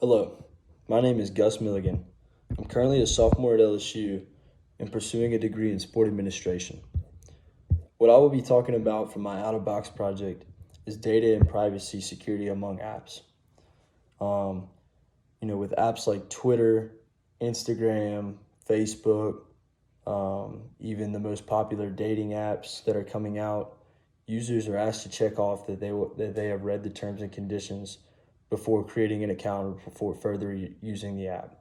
Hello, my name is Gus Milligan. I'm currently a sophomore at LSU and pursuing a degree in sport administration. What I will be talking about for my out-of-box project is data and privacy security among apps. Um, with apps like Twitter, Instagram, Facebook, even the most popular dating apps that are coming out, users are asked to check off that they have read the terms and conditions before creating an account or before further using the app.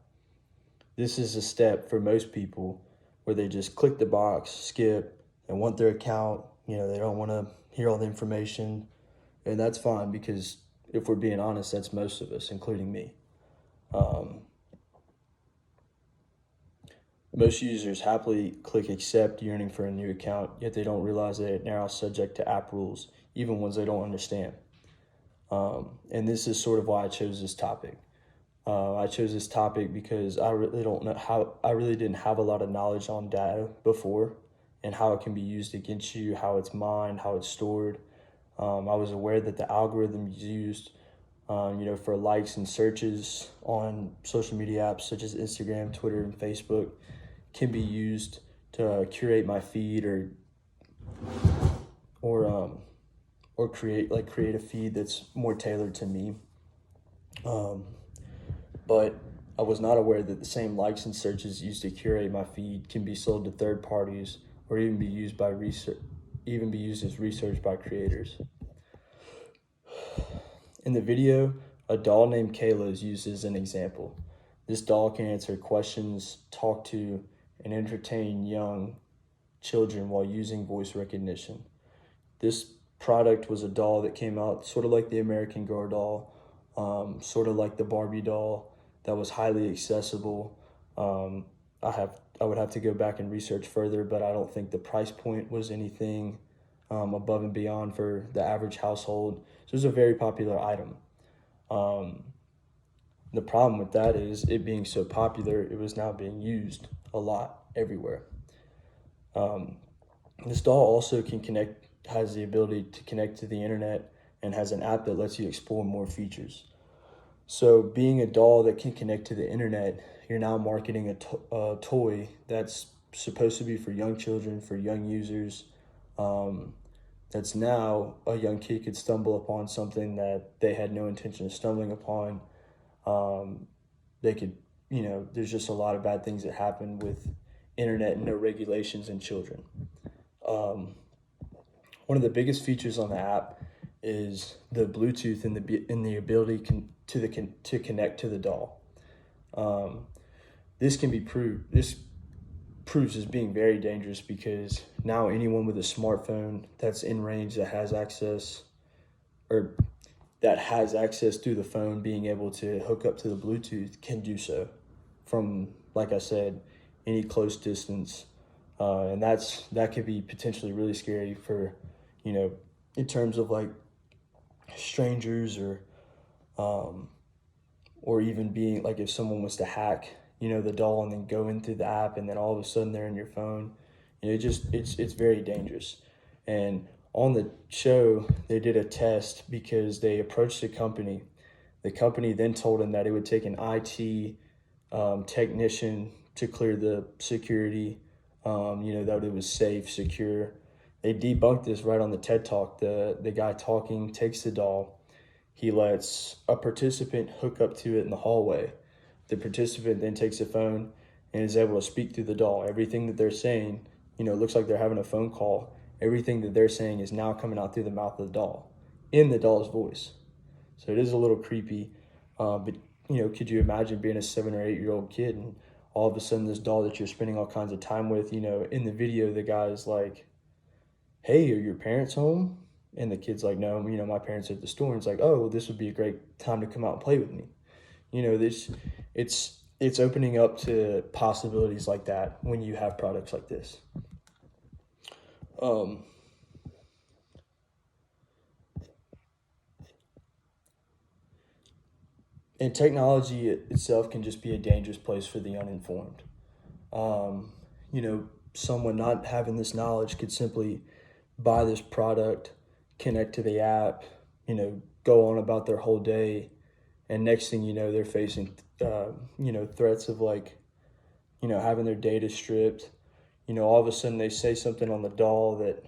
This is a step for most people where they just click the box, skip, and want their account. They don't want to hear all the information, and that's fine because if we're being honest, that's most of us, including me. Most users happily click accept yearning for a new account, yet they don't realize that they're now subject to app rules, even ones they don't understand. And this is sort of why I chose this topic. I chose this topic because I really didn't have a lot of knowledge on data before and how it can be used against you, how it's mined, how it's stored. I was aware that the algorithms used, for likes and searches on social media apps such as Instagram, Twitter, and Facebook can be used to curate my feed or create a feed that's more tailored to me. But I was not aware that the same likes and searches used to curate my feed can be sold to third parties or even be used as research by creators. In the video, a doll named Kayla is used as an example. This doll can answer questions, talk to, and entertain young children while using voice recognition. This product was a doll that came out sort of like the American Girl doll, sort of like the Barbie doll, that was highly accessible. I would have to go back and research further, but I don't think the price point was anything above and beyond for the average household. So it was a very popular item. The problem with that is it being so popular, it was now being used a lot everywhere. This doll also has the ability to connect to the internet and has an app that lets you explore more features. So being a doll that can connect to the internet, you're now marketing a toy that's supposed to be for young children, for young users. That's now a young kid could stumble upon something that they had no intention of stumbling upon. They could, there's just a lot of bad things that happen with internet and no regulations and children. One of the biggest features on the app is the Bluetooth and the ability to connect to the doll. This proves as being very dangerous because now anyone with a smartphone that's in range that has access through the phone being able to hook up to the Bluetooth can do so from, like I said, any close distance. And that could be potentially really scary for, in terms of like strangers or even being like if someone was to hack, the doll and then go into the app and then all of a sudden they're in your phone. It's very dangerous. And on the show, they did a test because they approached the company. The company then told them that it would take an IT technician to clear the security, that it was safe, secure. They debunked this right on the TED Talk. The guy talking takes the doll. He lets a participant hook up to it in the hallway. The participant then takes the phone and is able to speak through the doll. Everything that they're saying, it looks like they're having a phone call. Everything that they're saying is now coming out through the mouth of the doll in the doll's voice. So it is a little creepy. But could you imagine being a 7 or 8 year old kid and all of a sudden this doll that you're spending all kinds of time with, in the video, the guy's like, "Hey, are your parents home?" And the kid's like, "No, my parents are at the store." And it's like, "Oh, well, this would be a great time to come out and play with me." It's opening up to possibilities like that when you have products like this. And technology itself can just be a dangerous place for the uninformed. Someone not having this knowledge could simply buy this product, connect to the app, go on about their whole day, and next thing you know, they're facing threats of like having their data stripped. All of a sudden they say something on the doll that